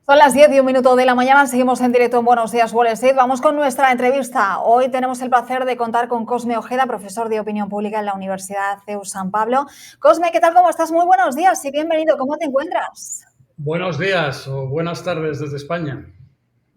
Son las 10 y un minuto de la mañana, seguimos en directo en Buenos Días Wall Street. Vamos con nuestra entrevista. Hoy tenemos el placer de contar con Cosme Ojeda, profesor de Opinión Pública en la Universidad CEU San Pablo. Cosme, ¿qué tal? ¿Cómo estás? Muy buenos días y bienvenido. ¿Cómo te encuentras? Buenos días o buenas tardes desde España.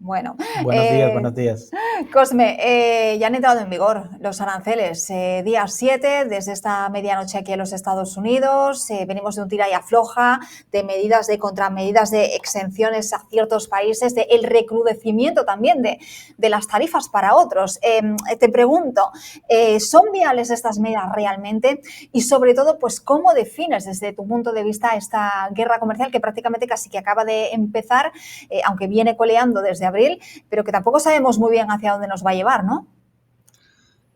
Bueno, Buenos días, buenos días. Cosme, ya han entrado en vigor los aranceles. Día 7, desde esta medianoche aquí en los Estados Unidos. Venimos de un tira y afloja, de medidas de contramedidas, de exenciones a ciertos países, de el recrudecimiento también de las tarifas para otros. Te pregunto, ¿son viables estas medidas realmente? Y sobre todo, pues, ¿cómo defines desde tu punto de vista esta guerra comercial que prácticamente casi que acaba de empezar, aunque viene coleando desde abril, pero que tampoco sabemos muy bien hacia dónde nos va a llevar, ¿no?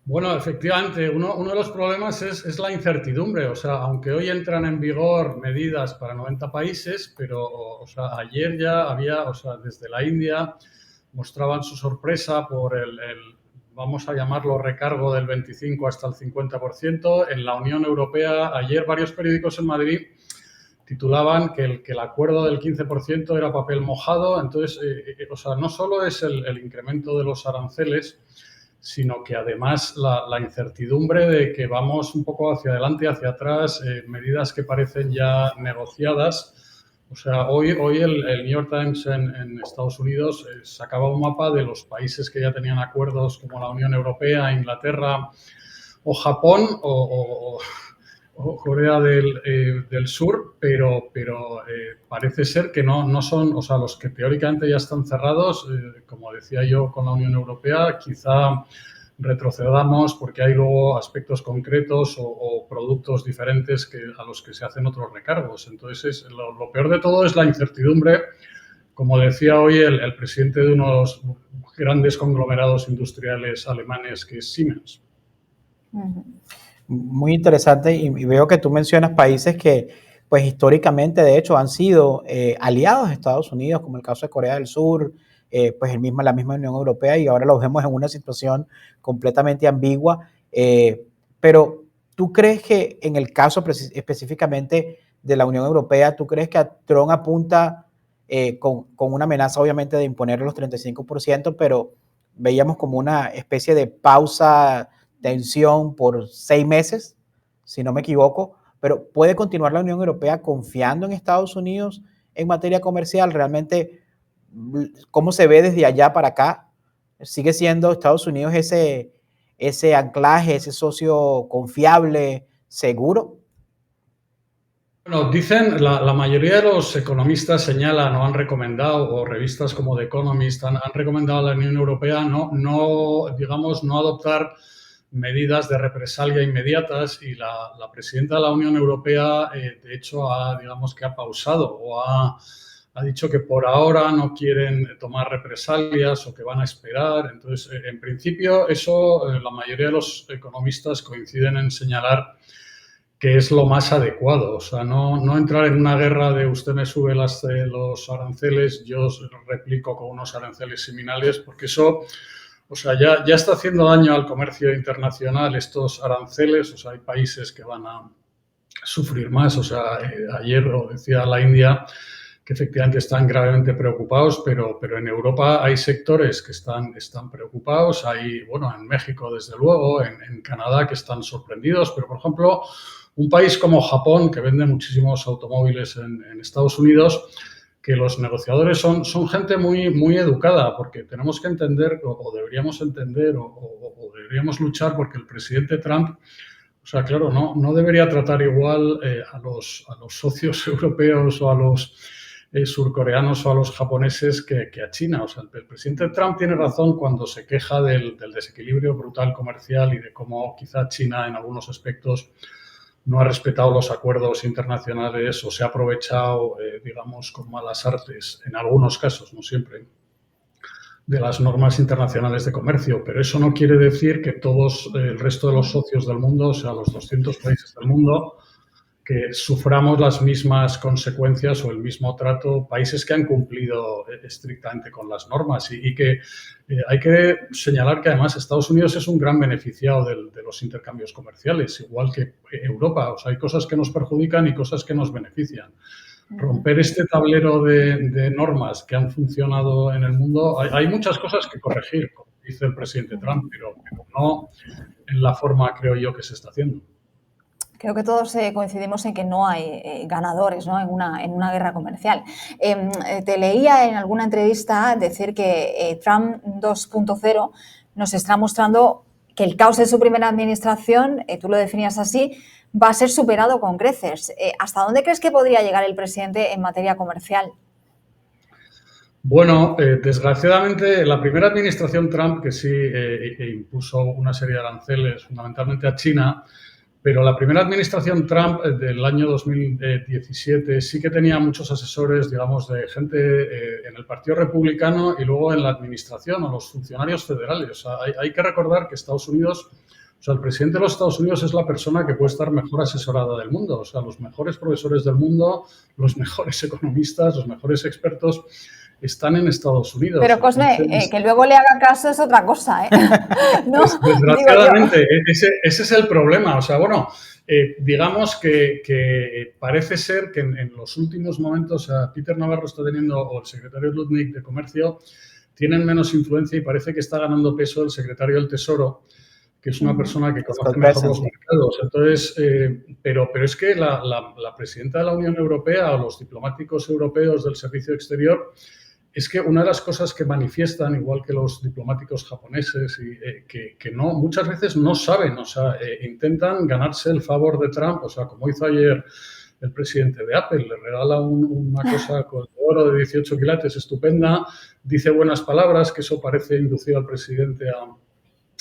Bueno, efectivamente, uno de los problemas es la incertidumbre. O sea, aunque hoy entran en vigor medidas para 90 países, pero o sea, ayer ya había, o sea, desde la India mostraban su sorpresa por vamos a llamarlo, recargo del 25 hasta el 50%. En la Unión Europea, ayer varios periódicos en Madrid titulaban que el acuerdo del 15% era papel mojado. Entonces, o sea, no solo es el incremento de los aranceles, sino que además la incertidumbre de que vamos un poco hacia adelante y hacia atrás, medidas que parecen ya negociadas. O sea, hoy el New York Times en Estados Unidos sacaba un mapa de los países que ya tenían acuerdos como la Unión Europea, Inglaterra o Japón o Corea del Sur, pero parece ser que no son, o sea, los que teóricamente ya están cerrados, como decía yo con la Unión Europea, quizá retrocedamos porque hay luego aspectos concretos o productos diferentes a los que se hacen otros recargos. Entonces, lo peor de todo es la incertidumbre. Como decía hoy el presidente de unos grandes conglomerados industriales alemanes, que es Siemens. Muy interesante, y veo que tú mencionas países que pues históricamente de hecho han sido aliados de Estados Unidos, como el caso de Corea del Sur, pues la misma Unión Europea, y ahora los vemos en una situación completamente ambigua. Pero ¿tú crees que en el caso específicamente de la Unión Europea, tú crees que Trump apunta con una amenaza obviamente de imponer los 35%, pero veíamos como una especie de pausa, tensión por 6 meses, si no me equivoco, pero ¿puede continuar la Unión Europea confiando en Estados Unidos en materia comercial? Realmente, ¿cómo se ve desde allá para acá? ¿Sigue siendo Estados Unidos ese anclaje, ese socio confiable, seguro? Bueno, dicen, la mayoría de los economistas señalan o han recomendado, o revistas como The Economist han recomendado a la Unión Europea digamos, no adoptar medidas de represalia inmediatas, y la presidenta de la Unión Europea, de hecho, digamos que ha pausado o ha dicho que por ahora no quieren tomar represalias o que van a esperar. Entonces, en principio, eso la mayoría de los economistas coinciden en señalar que es lo más adecuado. O sea, no entrar en una guerra de usted me sube los aranceles, yo replico con unos aranceles similares, porque eso, o sea, ya está haciendo daño al comercio internacional estos aranceles. O sea, hay países que van a sufrir más. O sea, ayer lo decía la India, que efectivamente están gravemente preocupados, pero en Europa hay sectores que están preocupados. Hay, bueno, en México, desde luego, en Canadá, que están sorprendidos, pero, por ejemplo, un país como Japón, que vende muchísimos automóviles en Estados Unidos, que los negociadores son gente muy educada, porque tenemos que entender, o deberíamos entender, o deberíamos luchar porque el presidente Trump, o sea, claro, no debería tratar igual a los socios europeos o a los surcoreanos o a los japoneses que a China. O sea, el presidente Trump tiene razón cuando se queja del desequilibrio brutal comercial y de cómo quizá China en algunos aspectos no ha respetado los acuerdos internacionales o se ha aprovechado, digamos, con malas artes, en algunos casos, no siempre, de las normas internacionales de comercio. Pero eso no quiere decir que todos el resto de los socios del mundo, o sea, los 200 países del mundo, que suframos las mismas consecuencias o el mismo trato, países que han cumplido estrictamente con las normas, y que hay que señalar que además Estados Unidos es un gran beneficiado de los intercambios comerciales, igual que Europa. O sea, hay cosas que nos perjudican y cosas que nos benefician. romper este tablero de normas que han funcionado en el mundo, hay muchas cosas que corregir, como dice el presidente Trump, pero no en la forma, creo yo, que se está haciendo. Creo que todos coincidimos en que no hay ganadores, ¿no? En una guerra comercial. Te leía en alguna entrevista decir que Trump 2.0 nos está mostrando que el caos de su primera administración, tú lo definías así, va a ser superado con creces. ¿Hasta dónde crees que podría llegar el presidente en materia comercial? Bueno, desgraciadamente la primera administración Trump, que sí impuso una serie de aranceles fundamentalmente a China, pero la primera administración Trump del año 2017 sí que tenía muchos asesores, digamos, de gente en el Partido Republicano y luego en la administración o los funcionarios federales. O sea, hay que recordar que Estados Unidos, o sea, el presidente de los Estados Unidos es la persona que puede estar mejor asesorada del mundo. O sea, los mejores profesores del mundo, los mejores economistas, los mejores expertos están en Estados Unidos. Pero, Cosme, que luego le haga caso es otra cosa, ¿eh? ¿No? Pues, desgraciadamente, ese es el problema. O sea, bueno, digamos que parece ser que en los últimos momentos Peter Navarro está teniendo, o el secretario Lutnick de Comercio, tienen menos influencia y parece que está ganando peso el secretario del Tesoro, que es una persona que conoce mejor los mercados. Entonces, pero es que la presidenta de la Unión Europea o los diplomáticos europeos del Servicio Exterior, es que una de las cosas que manifiestan, igual que los diplomáticos japoneses, que no, muchas veces no saben, o sea, intentan ganarse el favor de Trump, o sea, como hizo ayer el presidente de Apple, le regala una cosa con oro de 18 quilates estupenda, dice buenas palabras, que eso parece inducir al presidente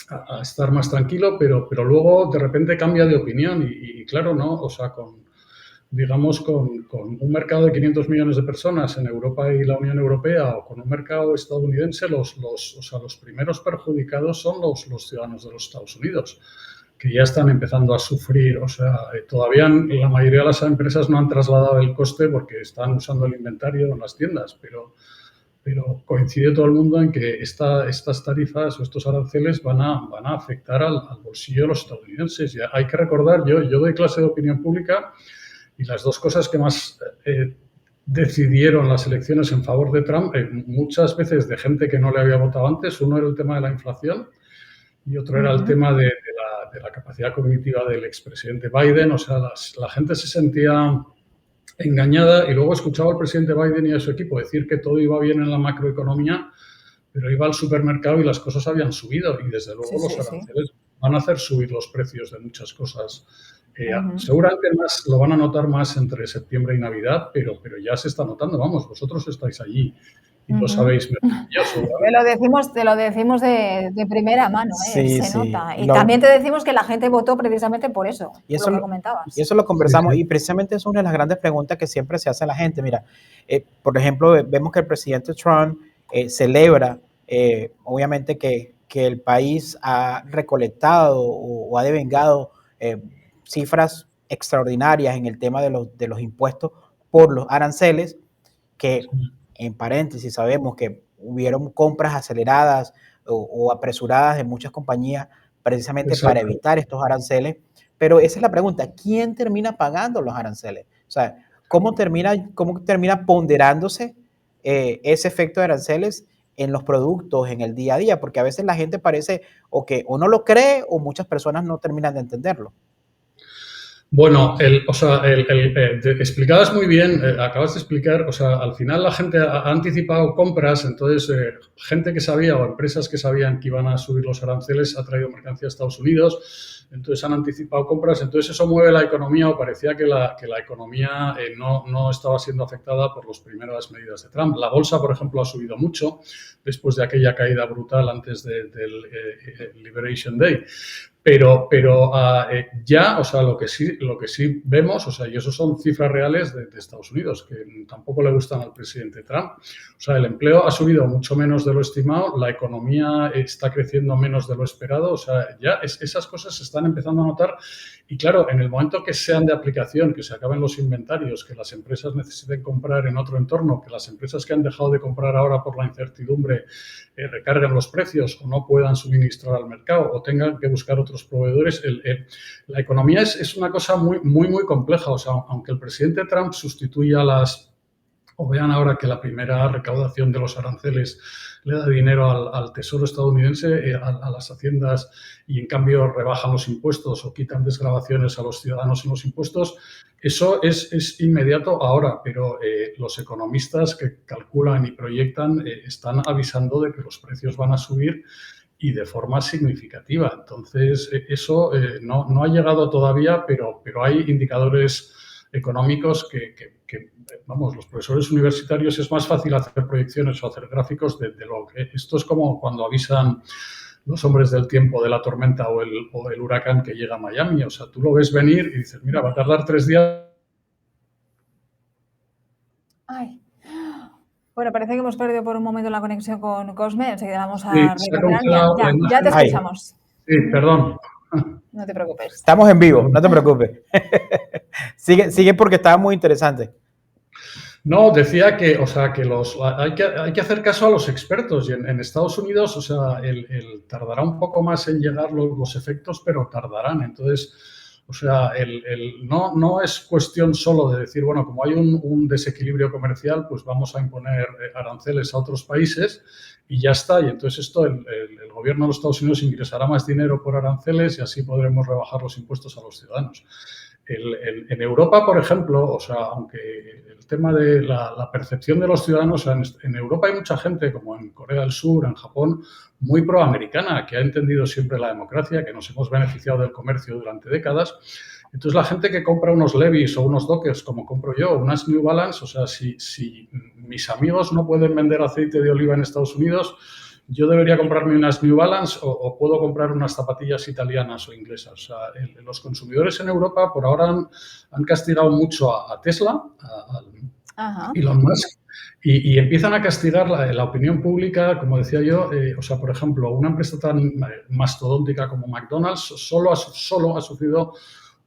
a estar más tranquilo, pero luego de repente cambia de opinión y claro, ¿no? O sea, con un mercado de 500 millones de personas en Europa y la Unión Europea o con un mercado estadounidense, los primeros perjudicados son los ciudadanos de los Estados Unidos, que ya están empezando a sufrir. O sea, todavía la mayoría de las empresas no han trasladado el coste porque están usando el inventario en las tiendas, pero coincide todo el mundo en que estas tarifas o estos aranceles van a afectar al bolsillo de los estadounidenses. Y hay que recordar, yo doy clase de opinión pública y las dos cosas que más decidieron las elecciones en favor de Trump, muchas veces de gente que no le había votado antes, uno era el tema de la inflación y otro era el tema de la capacidad cognitiva del expresidente Biden. O sea, la gente se sentía engañada y luego escuchaba al presidente Biden y a su equipo decir que todo iba bien en la macroeconomía, pero iba al supermercado y las cosas habían subido y desde luego los aranceles van a hacer subir los precios de muchas cosas. Seguramente más lo van a notar más entre septiembre y Navidad, pero ya se está notando. Vamos, vosotros estáis allí y lo sabéis maravilloso. Te lo decimos de primera mano, se nota. Y también te decimos que la gente votó precisamente por eso, y eso por lo que comentabas. Y eso lo conversamos, y precisamente es una de las grandes preguntas que siempre se hace a la gente. Mira, por ejemplo, vemos que el presidente Trump celebra, obviamente, que el país ha recolectado o ha devengado cifras extraordinarias en el tema de los impuestos por los aranceles, que en paréntesis sabemos que hubieron compras aceleradas o apresuradas de muchas compañías precisamente para evitar estos aranceles. Pero esa es la pregunta, ¿quién termina pagando los aranceles? O sea, ¿cómo termina ponderándose ese efecto de aranceles en los productos, en el día a día? Porque a veces la gente parece o no lo cree o muchas personas no terminan de entenderlo. Bueno, explicabas muy bien, acabas de explicar, o sea, al final la gente ha anticipado compras, entonces gente que sabía o empresas que sabían que iban a subir los aranceles ha traído mercancía a Estados Unidos, entonces han anticipado compras, entonces eso mueve la economía o parecía que la economía no estaba siendo afectada por las primeras medidas de Trump. La bolsa, por ejemplo, ha subido mucho después de aquella caída brutal antes del Liberation Day. Pero ya, o sea, lo que sí vemos, o sea, y eso son cifras reales de Estados Unidos, que tampoco le gustan al presidente Trump. O sea, el empleo ha subido mucho menos de lo estimado, la economía está creciendo menos de lo esperado, o sea, ya esas cosas se están empezando a notar Y claro, en el momento que sean de aplicación, que se acaben los inventarios, que las empresas necesiten comprar en otro entorno, que las empresas que han dejado de comprar ahora por la incertidumbre recarguen los precios o no puedan suministrar al mercado o tengan que buscar otros proveedores, la economía es una cosa muy compleja. O sea, aunque el presidente Trump sustituya o vean ahora que la primera recaudación de los aranceles le da dinero al Tesoro estadounidense, a las haciendas, y en cambio rebajan los impuestos o quitan desgravaciones a los ciudadanos en los impuestos, eso es inmediato ahora, pero los economistas que calculan y proyectan están avisando de que los precios van a subir y de forma significativa. Entonces, eso no ha llegado todavía, pero hay indicadores económicos que, vamos, los profesores universitarios es más fácil hacer proyecciones o hacer gráficos de lo que... Esto es como cuando avisan los hombres del tiempo de la tormenta o el huracán que llega a Miami. O sea, tú lo ves venir y dices, mira, va a tardar 3 días. Ay. Bueno, parece que hemos perdido por un momento la conexión con Cosme. Enseguida vamos a Sí, recuperar. Ya te escuchamos. Sí, perdón. No te preocupes. Estamos en vivo, no te preocupes. sigue porque estaba muy interesante. No, decía que, o sea, que hay que hacer caso a los expertos y en Estados Unidos, o sea, tardará un poco más en llegar los efectos, pero tardarán. Entonces, o sea, no es cuestión solo de decir, bueno, como hay un desequilibrio comercial, pues vamos a imponer aranceles a otros países y ya está. Y entonces el gobierno de los Estados Unidos ingresará más dinero por aranceles y así podremos rebajar los impuestos a los ciudadanos. En Europa, por ejemplo, o sea, aunque el tema de la percepción de los ciudadanos, en Europa hay mucha gente, como en Corea del Sur, en Japón, muy proamericana, que ha entendido siempre la democracia, que nos hemos beneficiado del comercio durante décadas. Entonces, la gente que compra unos Levi's o unos Dockers, como compro yo, unas New Balance, o sea, si mis amigos no pueden vender aceite de oliva en Estados Unidos, yo debería comprarme unas New Balance o puedo comprar unas zapatillas italianas o inglesas. O sea, los consumidores en Europa por ahora han castigado mucho a Tesla, a Elon Musk, y empiezan a castigar la opinión pública, como decía yo. O sea, por ejemplo, una empresa tan mastodóntica como McDonald's solo ha sufrido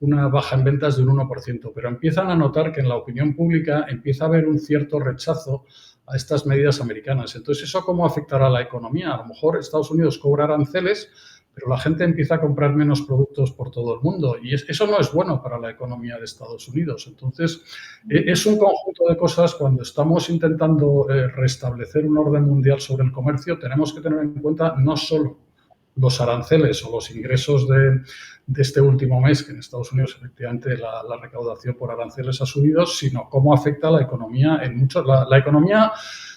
una baja en ventas de un 1%, pero empiezan a notar que en la opinión pública empieza a haber un cierto rechazo a estas medidas americanas. Entonces, ¿eso cómo afectará a la economía? A lo mejor Estados Unidos cobra aranceles, pero la gente empieza a comprar menos productos por todo el mundo y eso no es bueno para la economía de Estados Unidos. Entonces, es un conjunto de cosas. Cuando estamos intentando restablecer un orden mundial sobre el comercio, tenemos que tener en cuenta no solo los aranceles o los ingresos de este último mes, que en Estados Unidos efectivamente la recaudación por aranceles ha subido, sino cómo afecta a la economía en muchos... La economía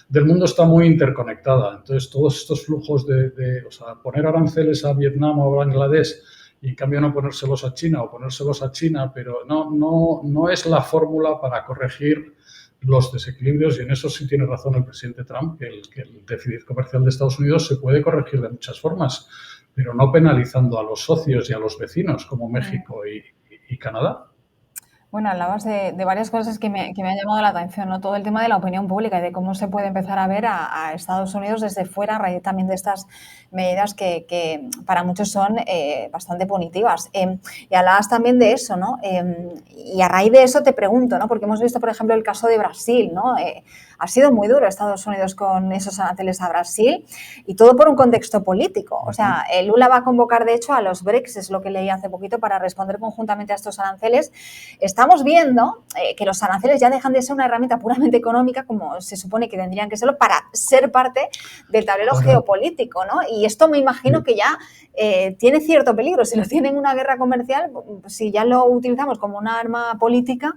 del mundo está muy interconectada. Entonces, todos estos flujos o sea, poner aranceles a Vietnam o a Bangladesh y en cambio no ponérselos a China o ponérselos a China, pero no es la fórmula para corregir los desequilibrios, y en eso sí tiene razón el presidente Trump, que el déficit comercial de Estados Unidos se puede corregir de muchas formas, pero no penalizando a los socios y a los vecinos como México y Canadá. Bueno, hablabas de varias cosas que me han llamado la atención, ¿no? Todo el tema de la opinión pública y de cómo se puede empezar a ver a Estados Unidos desde fuera a raíz también de estas medidas que para muchos son bastante punitivas. Y hablabas también de eso, ¿no? Y a raíz de eso te pregunto, ¿no? Porque hemos visto, por ejemplo, el caso de Brasil, ¿no? Ha sido muy duro Estados Unidos con esos aranceles a Brasil y todo por un contexto político. O sea, Lula va a convocar, de hecho, a los BRICS, es lo que leí hace poquito, para responder conjuntamente a estos aranceles. Estamos viendo que los aranceles ya dejan de ser una herramienta puramente económica, como se supone que tendrían que serlo, para ser parte del tablero geopolítico, ¿no? Y esto me imagino que ya tiene cierto peligro. Si lo tienen una guerra comercial, si ya lo utilizamos como una arma política.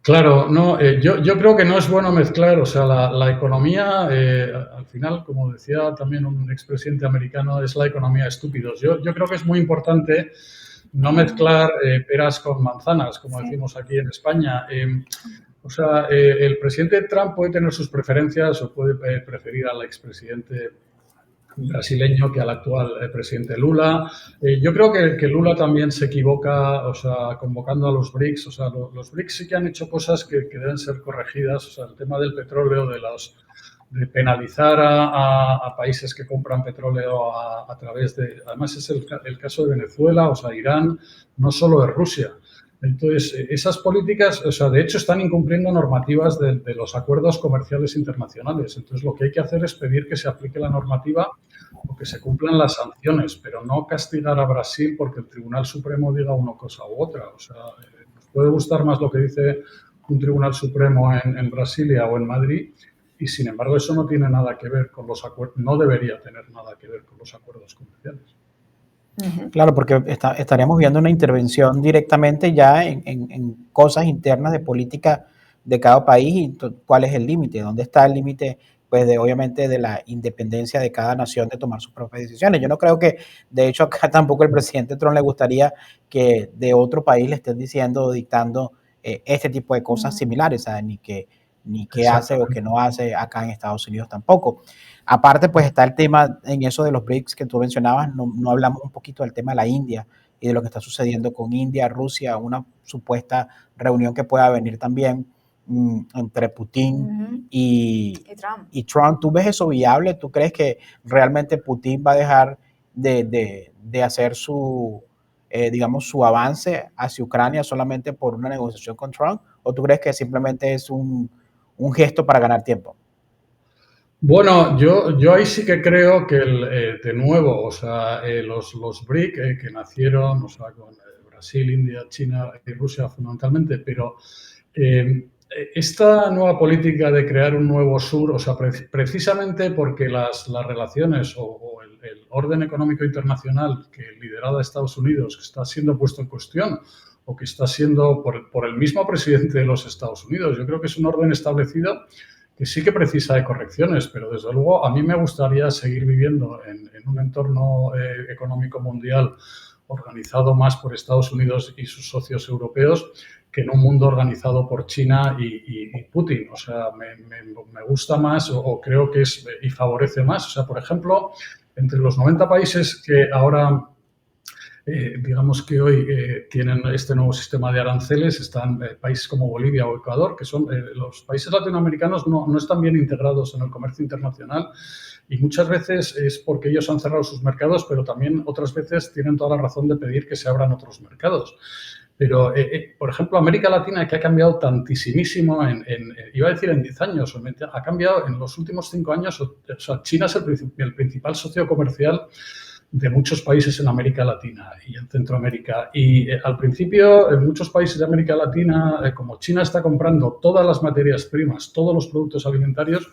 Claro, no, yo creo que no es bueno mezclar, o sea, la economía, al final, como decía también un expresidente americano, es la economía de estúpidos. Yo creo que es muy importante no mezclar peras con manzanas, como decimos aquí en España. O sea, el presidente Trump puede tener sus preferencias o puede preferir al expresidente brasileño que al actual presidente Lula. Yo creo que Lula también se equivoca, o sea, convocando a los BRICS. O sea, los BRICS sí que han hecho cosas que deben ser corregidas. O sea, el tema del petróleo, de penalizar a países que compran petróleo a través de... Además, es el caso de Venezuela, o sea, Irán, no solo de Rusia. Entonces, esas políticas, o sea, de hecho, están incumpliendo normativas de los acuerdos comerciales internacionales. Entonces, lo que hay que hacer es pedir que se aplique la normativa o que se cumplan las sanciones, pero no castigar a Brasil porque el Tribunal Supremo diga una cosa u otra. O sea, nos puede gustar más lo que dice un Tribunal Supremo en Brasilia o en Madrid, y sin embargo eso no tiene nada que ver con los acuerdos, no debería tener nada que ver con los acuerdos comerciales. Claro, porque estaríamos viendo una intervención directamente ya en cosas internas de política de cada país y cuál es el límite, dónde está el límite, pues obviamente de la independencia de cada nación de tomar sus propias decisiones. Yo no creo que, de hecho, acá tampoco el presidente Trump le gustaría que de otro país le estén diciendo o dictando este tipo de cosas similares, ¿sabes? Ni qué hace o qué no hace acá en Estados Unidos tampoco. Aparte, pues está el tema en eso de los BRICS que tú mencionabas, no hablamos un poquito del tema de la India y de lo que está sucediendo con India, Rusia, una supuesta reunión que pueda venir también entre Putin y Trump. ¿Tú ves eso viable? ¿Tú crees que realmente Putin va a dejar de hacer digamos, su avance hacia Ucrania solamente por una negociación con Trump? ¿O tú crees que simplemente es un gesto para ganar tiempo? Bueno, yo ahí sí que creo que, de nuevo, o sea, los BRIC que nacieron, o sea, con Brasil, India, China y Rusia fundamentalmente, pero esta nueva política de crear un nuevo sur, o sea, precisamente porque las relaciones o el orden económico internacional que liderado a Estados Unidos que está siendo puesto en cuestión o que está siendo por el mismo presidente de los Estados Unidos, yo creo que es un orden establecido que sí que precisa de correcciones, pero desde luego a mí me gustaría seguir viviendo en un entorno económico mundial organizado más por Estados Unidos y sus socios europeos que en un mundo organizado por China y Putin. O sea, me gusta más o creo que es y favorece más. O sea, por ejemplo, entre los 90 países que ahora digamos que hoy tienen este nuevo sistema de aranceles, están países como Bolivia o Ecuador, que son los países latinoamericanos no están bien integrados en el comercio internacional y muchas veces es porque ellos han cerrado sus mercados, pero también otras veces tienen toda la razón de pedir que se abran otros mercados. Pero, por ejemplo, América Latina, que ha cambiado tantísimo, iba a decir en 10 años, ha cambiado en los últimos 5 años. O sea, China es el principal socio comercial de muchos países en América Latina y en Centroamérica. Y al principio, en muchos países de América Latina, como China está comprando todas las materias primas, todos los productos alimentarios,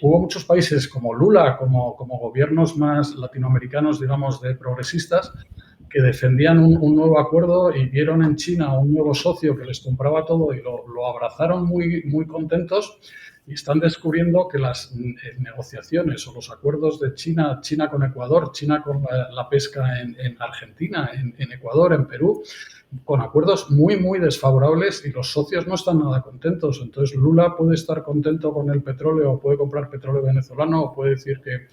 hubo muchos países como Lula, como gobiernos más latinoamericanos, digamos, de progresistas, que defendían un nuevo acuerdo y vieron en China un nuevo socio que les compraba todo y lo abrazaron muy, muy contentos. Y están descubriendo que las negociaciones o los acuerdos de China con Ecuador, China con la pesca en Argentina, en Ecuador, en Perú, con acuerdos muy, muy desfavorables y los socios no están nada contentos. Entonces, Lula puede estar contento con el petróleo, puede comprar petróleo venezolano o puede decir que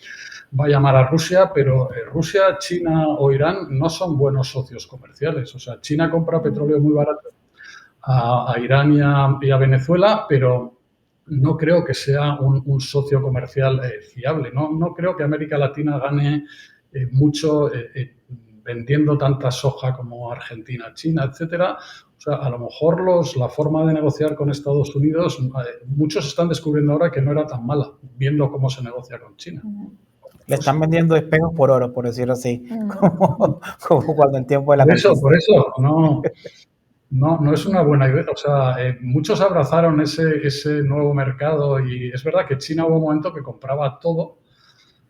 va a llamar a Rusia, pero Rusia, China o Irán no son buenos socios comerciales. O sea, China compra petróleo muy barato a Irán y a Venezuela, pero no creo que sea un socio comercial fiable. No creo que América Latina gane mucho vendiendo tanta soja como Argentina, China, etcétera. O sea, a lo mejor la forma de negociar con Estados Unidos, muchos están descubriendo ahora que no era tan mala, viendo cómo se negocia con China. Le están vendiendo espejos por oro, por decirlo así, como cuando en tiempo de la conquista. Por eso, no es una buena idea. O sea, muchos abrazaron ese nuevo mercado y es verdad que China hubo un momento que compraba todo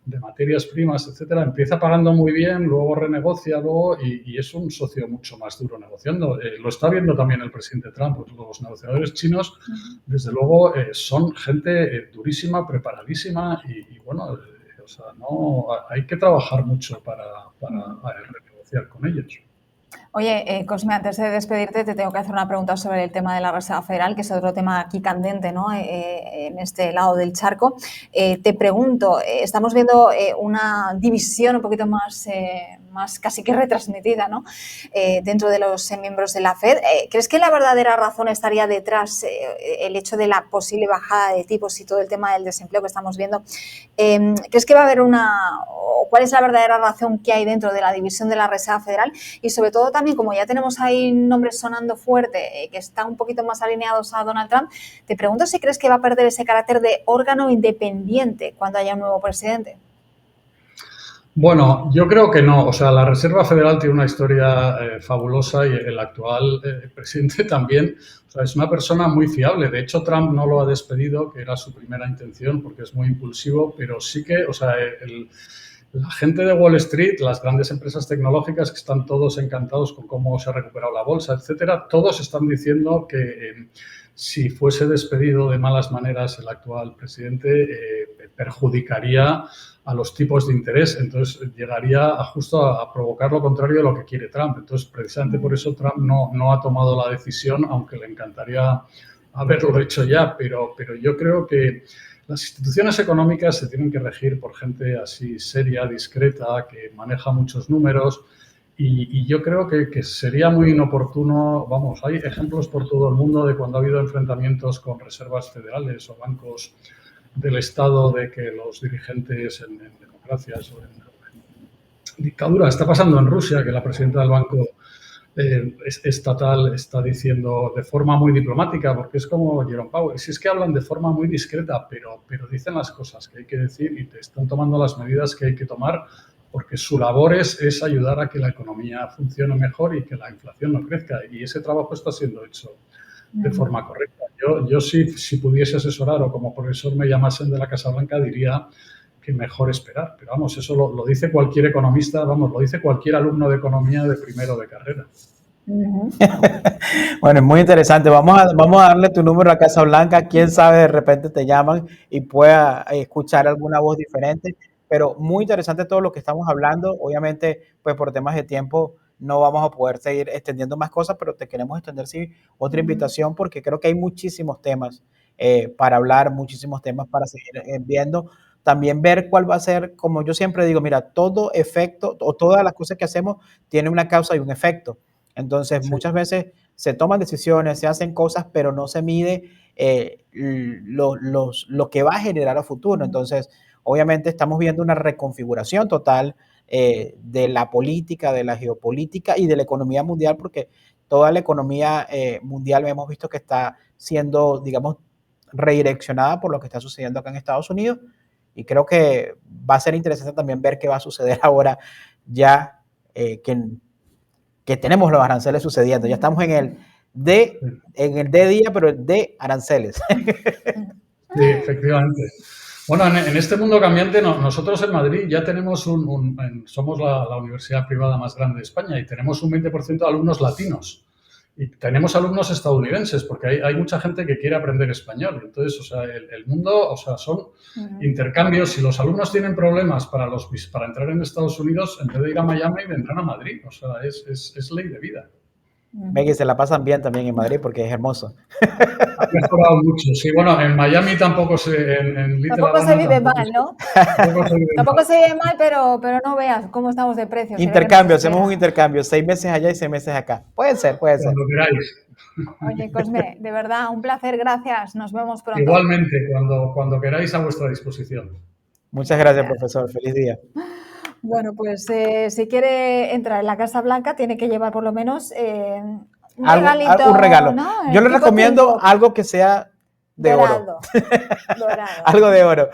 de materias primas, etcétera, empieza pagando muy bien, luego renegocia, y es un socio mucho más duro negociando. Lo está viendo también el presidente Trump. Los negociadores chinos, desde luego, son gente durísima, preparadísima y bueno, o sea, hay que trabajar mucho para renegociar con ellos. Oye, Cosme, antes de despedirte te tengo que hacer una pregunta sobre el tema de la Reserva Federal, que es otro tema aquí candente, ¿no? En este lado del charco. Te pregunto, estamos viendo una división un poquito más más casi que retransmitida, ¿no? Dentro de los miembros de la FED. ¿Crees que la verdadera razón estaría detrás el hecho de la posible bajada de tipos y todo el tema del desempleo que estamos viendo? ¿Crees que va a haber o cuál es la verdadera razón que hay dentro de la división de la Reserva Federal? Y sobre todo también, como ya tenemos ahí nombres sonando fuerte, que están un poquito más alineados a Donald Trump, te pregunto si crees que va a perder ese carácter de órgano independiente cuando haya un nuevo presidente. Bueno, yo creo que no. O sea, la Reserva Federal tiene una historia fabulosa y el actual presidente también. O sea, es una persona muy fiable. De hecho, Trump no lo ha despedido, que era su primera intención, porque es muy impulsivo, pero sí que, o sea, la gente de Wall Street, las grandes empresas tecnológicas que están todos encantados con cómo se ha recuperado la bolsa, etcétera, todos están diciendo que si fuese despedido de malas maneras el actual presidente, perjudicaría a los tipos de interés, entonces llegaría justo a provocar lo contrario de lo que quiere Trump. Entonces, precisamente por eso Trump no ha tomado la decisión, aunque le encantaría haberlo hecho ya, pero yo creo que las instituciones económicas se tienen que regir por gente así seria, discreta, que maneja muchos números, y yo creo que sería muy inoportuno, vamos, hay ejemplos por todo el mundo de cuando ha habido enfrentamientos con reservas federales o bancos del Estado, de que los dirigentes en democracias o en dictadura, está pasando en Rusia, que la presidenta del banco estatal está diciendo de forma muy diplomática, porque es como Jerome Powell, si es que hablan de forma muy discreta, pero dicen las cosas que hay que decir y te están tomando las medidas que hay que tomar, porque su labor es ayudar a que la economía funcione mejor y que la inflación no crezca, y ese trabajo está siendo hecho de forma correcta. Yo si pudiese asesorar o como profesor me llamasen de la Casa Blanca, diría que mejor esperar. Pero vamos, eso lo dice cualquier economista, vamos, lo dice cualquier alumno de economía de primero de carrera. Bueno, es muy interesante. Vamos a darle tu número a Casa Blanca. Quién sabe, de repente te llaman y pueda escuchar alguna voz diferente. Pero muy interesante todo lo que estamos hablando. Obviamente, pues por temas de tiempo no vamos a poder seguir extendiendo más cosas, pero te queremos extender sí otra invitación porque creo que hay muchísimos temas para hablar, muchísimos temas para seguir viendo. También ver cuál va a ser, como yo siempre digo, mira, todo efecto o todas las cosas que hacemos tienen una causa y un efecto. Entonces, muchas veces se toman decisiones, se hacen cosas, pero no se mide lo que va a generar a futuro. Entonces, obviamente estamos viendo una reconfiguración total de la política, de la geopolítica y de la economía mundial, porque toda la economía mundial hemos visto que está siendo, digamos, redireccionada por lo que está sucediendo acá en Estados Unidos. Y creo que va a ser interesante también ver qué va a suceder ahora ya que tenemos los aranceles sucediendo. Ya estamos en el D día, pero el de aranceles. Sí, efectivamente. Bueno, en este mundo cambiante, nosotros en Madrid ya tenemos somos la universidad privada más grande de España y tenemos un 20% de alumnos latinos. Y tenemos alumnos estadounidenses, porque hay mucha gente que quiere aprender español. Entonces, o sea, el mundo, o sea, son intercambios. Si los alumnos tienen problemas para entrar en Estados Unidos, en vez de ir a Miami, vendrán a Madrid. O sea, es ley de vida. Meggy, se la pasan bien también en Madrid porque es hermoso. Ha mejorado mucho. Sí, bueno, en Miami tampoco tampoco se vive mal, ¿no? Tampoco se vive mal, pero no veas cómo estamos de precios. Intercambio, hacemos un intercambio, 6 meses allá y 6 meses acá. Puede ser. Cuando queráis. Oye, Cosme, de verdad, un placer, gracias. Nos vemos pronto. Igualmente, cuando queráis, a vuestra disposición. Muchas gracias, profesor. Feliz día. Bueno, pues si quiere entrar en la Casa Blanca, tiene que llevar por lo menos un regalo. ¿no? Yo le recomiendo algo que sea de oro. Dorado. Algo de oro.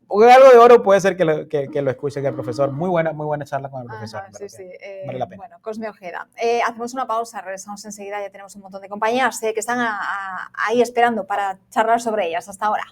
Algo de oro puede ser que lo escuche el profesor. Muy buena charla con el profesor. Sí. Vale la pena. Bueno, Cosme Ojeda. Hacemos una pausa, regresamos enseguida. Ya tenemos un montón de compañeras que están ahí esperando para charlar sobre ellas. Hasta ahora.